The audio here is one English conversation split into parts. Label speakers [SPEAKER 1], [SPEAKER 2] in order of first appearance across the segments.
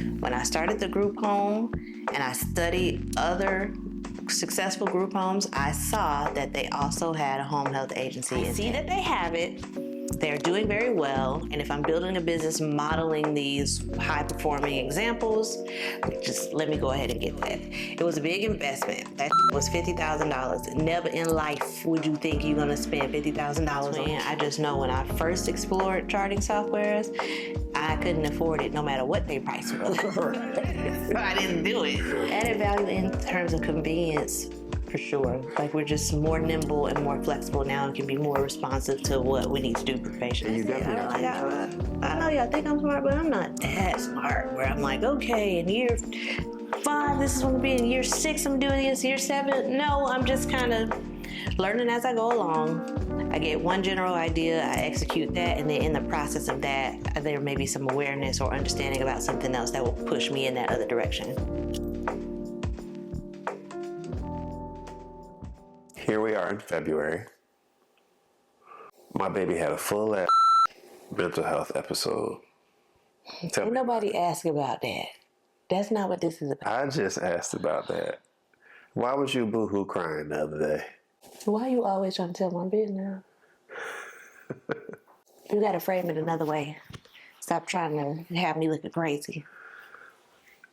[SPEAKER 1] When I started the group home and I studied other successful group homes, I saw that they also had a home health agency. I see that they have it. They're doing very well. And if I'm building a business modeling these high-performing examples, just let me go ahead and get that. It was a big investment. That was $50,000. Never in life would you think you're gonna spend $50,000 on it. I just know when I first explored charting softwares, I couldn't afford it no matter what their price was. So I didn't do it. Added value in terms of convenience, for sure. Like, we're just more nimble and more flexible now and can be more responsive to what we need to do for patients. I know y'all think I'm smart, but I'm not that smart where I'm like, okay, in year 5, this is what I'm gonna be. In year 6, I'm doing this. Year 7, no, I'm just kind of learning as I go along. I get one general idea, I execute that, and then in the process of that, there may be some awareness or understanding about something else that will push me in that other direction.
[SPEAKER 2] Here we are in February. My baby had a full mental health episode.
[SPEAKER 1] Ain't nobody asked about that. That's not what this is about.
[SPEAKER 2] I just asked about that. Why was you boo-hoo crying the other day?
[SPEAKER 1] Why you always trying to tell my business? You gotta frame it another way. Stop trying to have me looking crazy.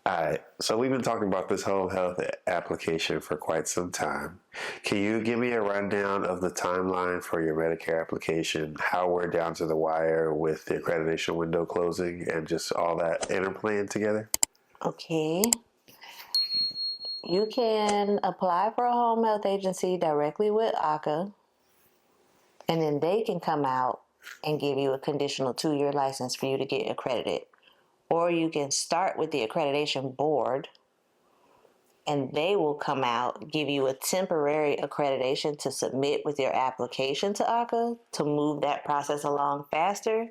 [SPEAKER 2] All right, so we've been talking about this home health application for quite some time. Can you give me a rundown of the timeline for your Medicare application, how we're down to the wire with the accreditation window closing and just all that interplaying together?
[SPEAKER 1] Okay. You can apply for a home health agency directly with ACA, and then they can come out and give you a conditional 2-year license for you to get accredited. Or you can start with the accreditation board, and they will come out, give you a temporary accreditation to submit with your application to ACA to move that process along faster,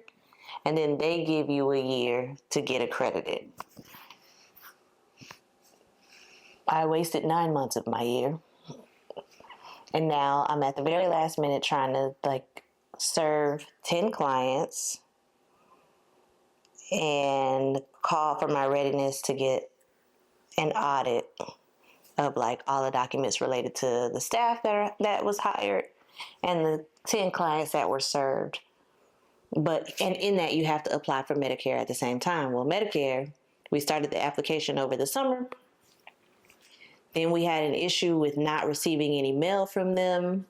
[SPEAKER 1] and then they give you a year to get accredited. I wasted 9 months of my year. And now I'm at the very last minute trying to serve 10 clients and call for my readiness to get an audit of all the documents related to the staff that was hired and the 10 clients that were served. And in that, you have to apply for Medicare at the same time. Well, Medicare, we started the application over the summer. Then we had an issue with not receiving any mail from them,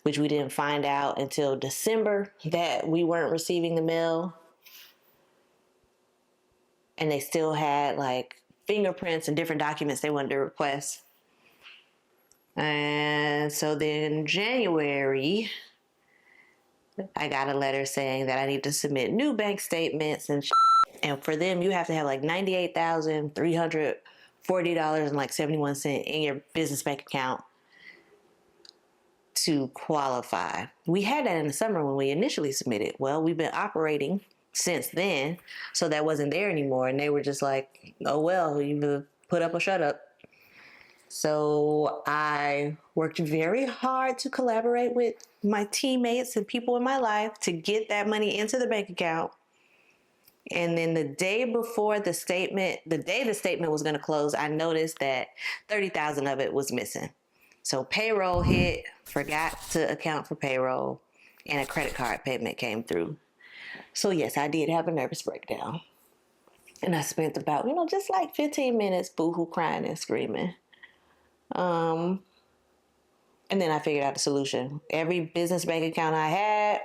[SPEAKER 1] which we didn't find out until December that we weren't receiving the mail. And they still had fingerprints and different documents they wanted to request. And so then January, I got a letter saying that I need to submit new bank statements and for them, you have to have $98,340.71 in your business bank account to qualify. We had that in the summer when we initially submitted. Well, we've been operating since then, so that wasn't there anymore. And they were just like, oh, well, you either put up or shut up. So I worked very hard to collaborate with my teammates and people in my life to get that money into the bank account. And then the day the statement was going to close, I noticed that $30,000 of it was missing. So payroll hit, forgot to account for payroll, and a credit card payment came through. So yes, I did have a nervous breakdown. And I spent about, 15 minutes boo-hoo crying and screaming. And then I figured out the solution. Every business bank account I had,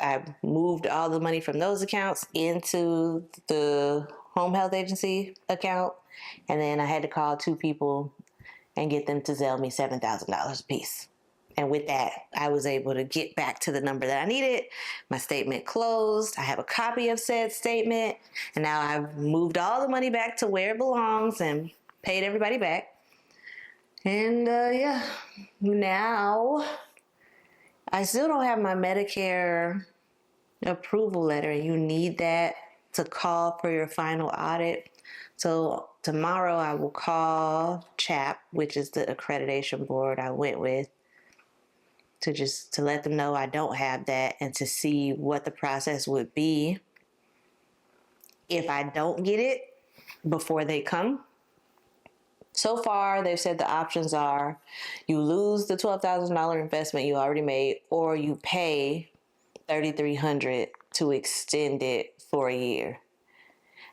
[SPEAKER 1] I moved all the money from those accounts into the home health agency account. And then I had to call 2 people and get them to Zelle me $7,000 a piece. And with that, I was able to get back to the number that I needed. My statement closed. I have a copy of said statement. And now I've moved all the money back to where it belongs and paid everybody back. And now I still don't have my Medicare approval letter. You need that to call for your final audit. So tomorrow I will call CHAP, which is the accreditation board I went with, to let them know I don't have that and to see what the process would be. if I don't get it before they come. So far, they've said the options are you lose the $12,000 investment you already made, or you pay $3,300 to extend it for a year.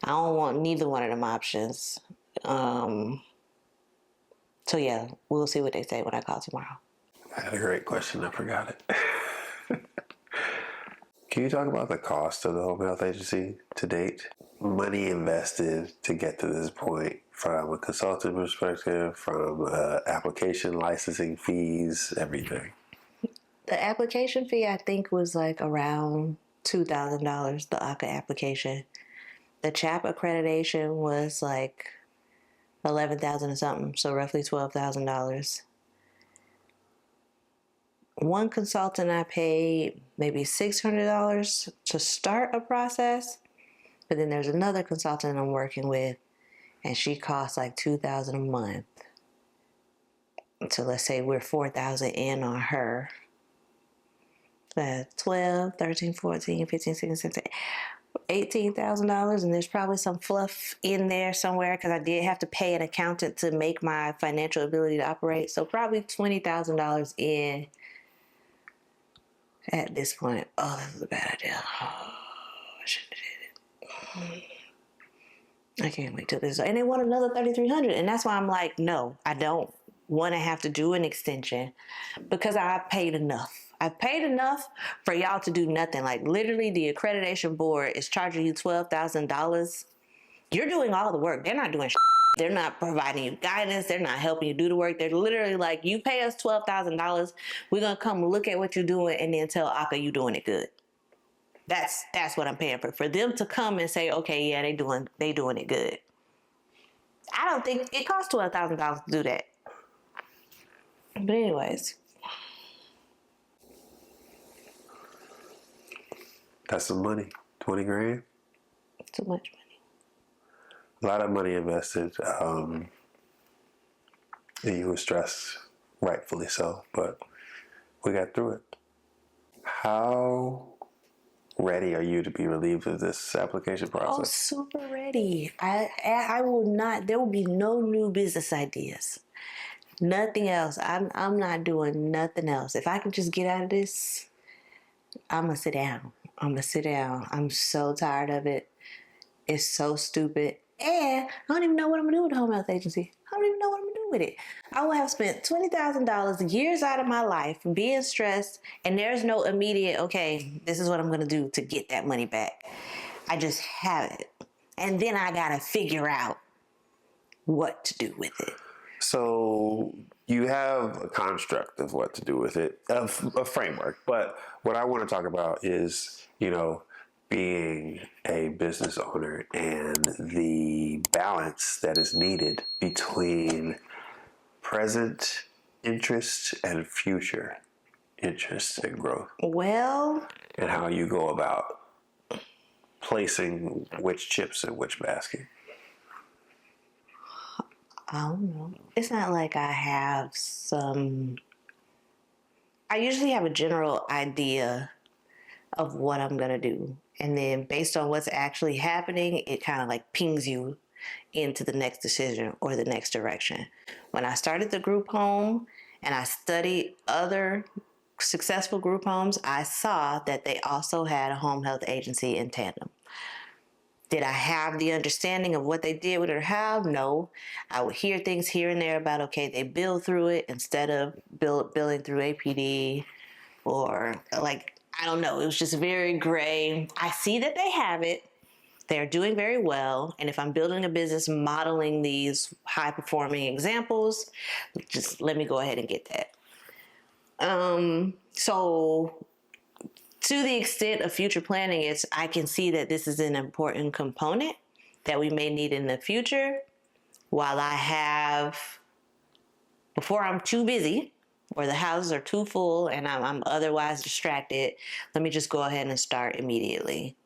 [SPEAKER 1] I don't want neither one of them options. So yeah, we'll see what they say when I call tomorrow.
[SPEAKER 2] I had a great question. I forgot it. Can you talk about the cost of the home health agency to date? Money invested to get to this point from a consultant perspective, from application licensing fees, everything.
[SPEAKER 1] The application fee, I think, was like around $2,000, the ACA application. The CHAP accreditation was like 11,000 or something, so roughly $12,000. One consultant I paid maybe $600 to start a process, but then there's another consultant I'm working with, and she costs like $2,000 a month. So let's say we're $4,000 in on her. 12, 13, 14, 15, 16, 17, $18,000, and there's probably some fluff in there somewhere because I did have to pay an accountant to make my financial ability to operate. So probably $20,000 in at this point. Oh, that was a bad idea. Oh, I shouldn't have did it. I can't wait till this. And they want another $3,300, and that's why I'm like, no, I don't want to have to do an extension because I paid enough. I've paid enough for y'all to do nothing. Like literally the accreditation board is charging you $12,000. You're doing all the work. They're not doing shit. They're not providing you guidance. They're not helping you do the work. They're literally like, you pay us $12,000. We're going to come look at what you're doing and then tell ACA you doing it good. That's what I'm paying for them to come and say, okay, yeah, they doing it good. I don't think it costs $12,000 to do that. But anyways.
[SPEAKER 2] That's some money. 20 grand?
[SPEAKER 1] Too much money.
[SPEAKER 2] A lot of money invested. And you were stressed, rightfully so, but we got through it. How ready are you to be relieved of this application process?
[SPEAKER 1] Oh, super ready. I will not, there will be no new business ideas. Nothing else. I'm not doing nothing else. If I can just get out of this, I'm going to sit down. I'm so tired of it. It's so stupid. And I don't even know what I'm going to do with the home health agency. I don't even know what I'm going to do with it. I will have spent $20,000 years out of my life being stressed, and there's no immediate, okay, this is what I'm going to do to get that money back. I just have it. And then I got to figure out what to do with it.
[SPEAKER 2] So you have a construct of what to do with it, a framework. But what I want to talk about is, being a business owner and the balance that is needed between present interest and future interest and growth.
[SPEAKER 1] Well,
[SPEAKER 2] and how you go about placing which chips in which basket.
[SPEAKER 1] I don't know. It's not like I have I usually have a general idea of what I'm going to do. And then based on what's actually happening, it kind of like pings you into the next decision or the next direction. When I started the group home and I studied other successful group homes, I saw that they also had a home health agency in tandem. Did I have the understanding of what they did with it or how? No. I would hear things here and there about, okay, they bill through it instead of billing through APD, or like, I don't know. It was just very gray. I see that they have it. They're doing very well. And if I'm building a business modeling these high performing examples, just let me go ahead and get that. So to the extent of future planning, I can see that this is an important component that we may need in the future. While before I'm too busy or the houses are too full and I'm otherwise distracted, let me just go ahead and start immediately.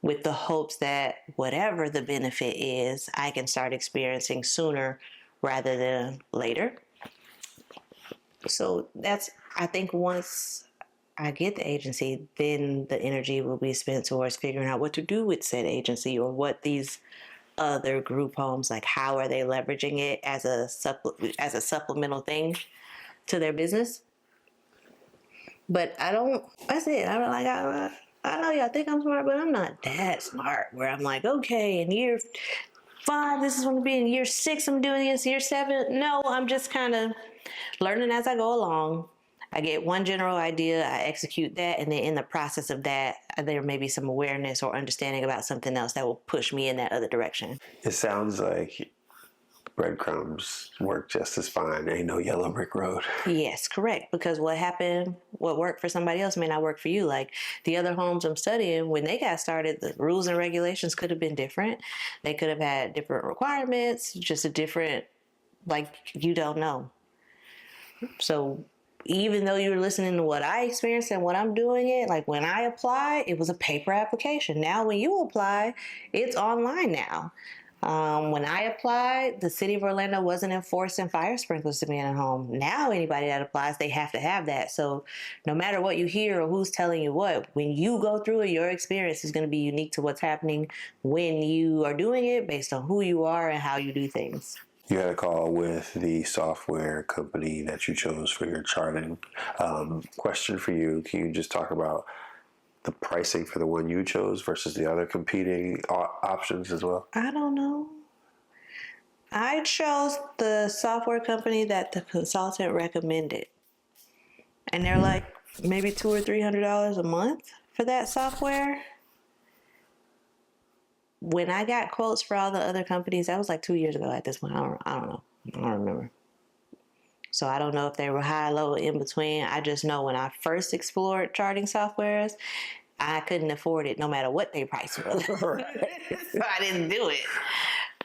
[SPEAKER 1] With the hopes that whatever the benefit is, I can start experiencing sooner rather than later. So that's, I think once I get the agency, then the energy will be spent towards figuring out what to do with said agency or what these other group homes, like how are they leveraging it as a supplemental thing to their business. But that's it. I'm like, I know y'all think I'm smart, but I'm not that smart where I'm like, okay, in year 5, this is going to be in year 6, I'm doing this, year 7. No, I'm just kind of learning as I go along. I get one general idea, I execute that, and then in the process of that, there may be some awareness or understanding about something else that will push me in that other direction.
[SPEAKER 2] It sounds like breadcrumbs work just as fine. Ain't no yellow brick road.
[SPEAKER 1] Yes, correct. Because what worked for somebody else may not work for you. Like the other homes I'm studying, when they got started, the rules and regulations could have been different. They could have had different requirements, just a different, like, you don't know. So even though you're listening to what I experienced and what I'm doing it, like when I applied, it was a paper application. Now when you apply, it's online now. When I applied, the city of Orlando wasn't enforcing fire sprinklers to be in a home. Now anybody that applies, they have to have that. So no matter what you hear or who's telling you what, when you go through it, your experience is going to be unique to what's happening when you are doing it based on who you are and how you do things.
[SPEAKER 2] You had a call with the software company that you chose for your charting. Question for you, can you just talk about the pricing for the one you chose versus the other competing options as well?
[SPEAKER 1] I don't know. I chose the software company that the consultant recommended. And they're like maybe $200 or $300 a month for that software. When I got quotes for all the other companies, that was like 2 years ago at this point. I don't know. I don't remember. So I don't know if they were high, low, in between. I just know when I first explored charting softwares, I couldn't afford it no matter what their price was. So I didn't do it.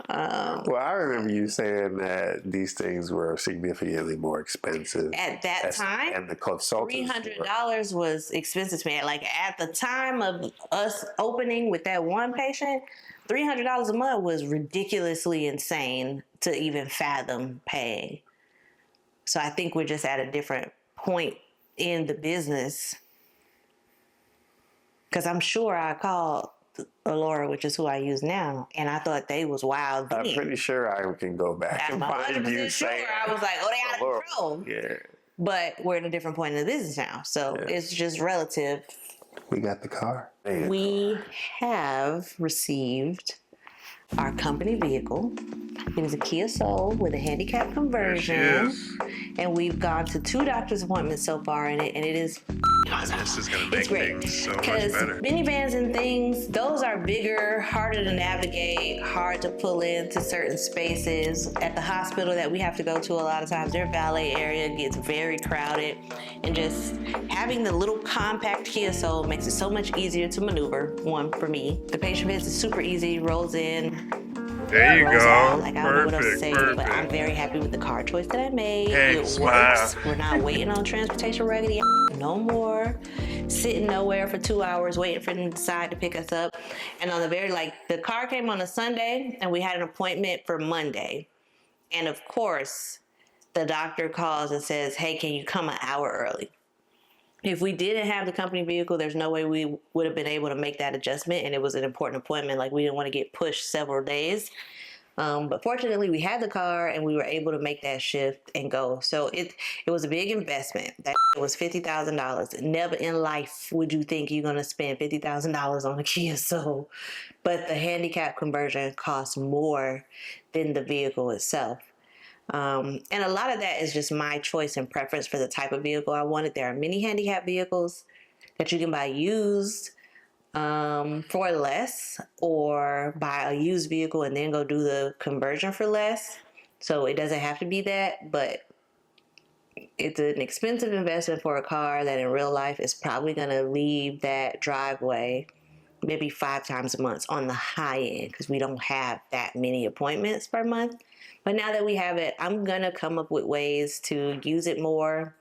[SPEAKER 2] Well, I remember you saying that these things were significantly more expensive
[SPEAKER 1] At that time,
[SPEAKER 2] and the consultants
[SPEAKER 1] $300 was expensive to me. Like at the time of us opening with that one patient, $300 a month was ridiculously insane to even fathom paying. So I think we're just at a different point in the business. Because I'm sure I called Allura, which is who I use now, and I thought they was wild then.
[SPEAKER 2] I'm pretty sure I can go back and find you saying.
[SPEAKER 1] I was like, oh, they out of control.
[SPEAKER 2] Yeah.
[SPEAKER 1] But we're at a different point in the business now. So it's just relative.
[SPEAKER 2] We got the car.
[SPEAKER 1] We have received our company vehicle. It is a Kia Soul with a handicap conversion. And we've gone to 2 doctor's appointments so far in it, and it is awesome.
[SPEAKER 3] This is going to make things so much better.
[SPEAKER 1] Because minivans and things, those are bigger, harder to navigate, hard to pull into certain spaces. At the hospital that we have to go to a lot of times, their valet area gets very crowded. And just having the little compact Kia Soul makes it so much easier to maneuver, one, for me. The patient visit is super easy, rolls in.
[SPEAKER 3] There you go.
[SPEAKER 1] Like, I don't know what else to say, but I'm very happy with the car choice that I made.
[SPEAKER 3] Hey,
[SPEAKER 1] it
[SPEAKER 3] smile.
[SPEAKER 1] works. We're not waiting on transportation raggedy no more. Sitting nowhere for 2 hours waiting for them to decide to pick us up. And on the car came on a Sunday and we had an appointment for Monday. And of course, the doctor calls and says, hey, can you come an hour early? If we didn't have the company vehicle, there's no way we would have been able to make that adjustment. And it was an important appointment. Like, we didn't want to get pushed several days. But fortunately, we had the car and we were able to make that shift and go. So it was a big investment. That was $50,000. Never in life would you think you're going to spend $50,000 on a Kia Soul. But the handicap conversion costs more than the vehicle itself. And a lot of that is just my choice and preference for the type of vehicle I wanted. There are many handicap vehicles that you can buy used for less, or buy a used vehicle and then go do the conversion for less. So it doesn't have to be that, but it's an expensive investment for a car that in real life is probably going to leave that driveway maybe 5 times a month on the high end, because we don't have that many appointments per month. But now that we have it, I'm going to come up with ways to use it more.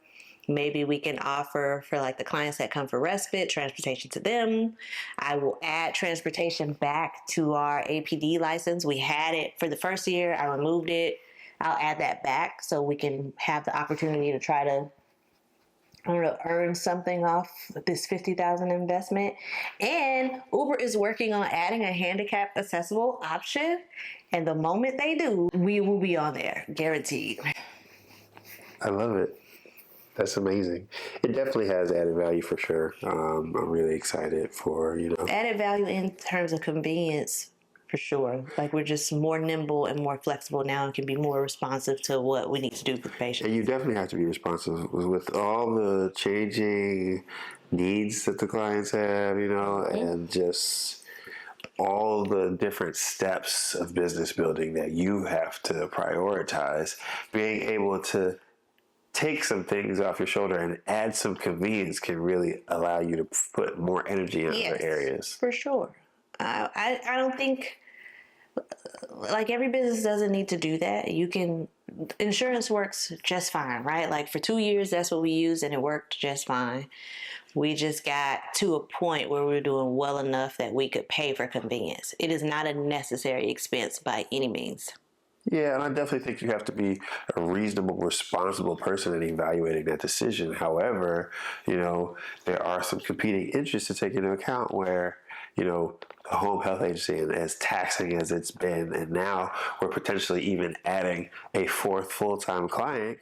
[SPEAKER 1] Maybe we can offer for like the clients that come for respite, transportation to them. I will add transportation back to our APD license. We had it for the first year. I removed it. I'll add that back so we can have the opportunity to try to I don't know, earn something off this 50,000 investment. And Uber is working on adding a handicap accessible option. And the moment they do, we will be on there, guaranteed.
[SPEAKER 2] I love it. That's amazing. It definitely has added value for sure. I'm really excited for,
[SPEAKER 1] Added value in terms of convenience, for sure. Like we're just more nimble and more flexible now and can be more responsive to what we need to do for the patient.
[SPEAKER 2] and you definitely have to be responsive with all the changing needs that the clients have, and just all the different steps of business building that you have to prioritize. Being able to take some things off your shoulder and add some convenience can really allow you to put more energy in other areas.
[SPEAKER 1] For sure. I don't think, like, every business doesn't need to do that. Insurance works just fine, right? Like for 2 years, that's what we used and it worked just fine. We just got to a point where we were doing well enough that we could pay for convenience. It is not a necessary expense by any means.
[SPEAKER 2] Yeah, and I definitely think you have to be a reasonable, responsible person in evaluating that decision. However, there are some competing interests to take into account where, the home health agency, and as taxing as it's been, and now we're potentially even adding a fourth full-time client.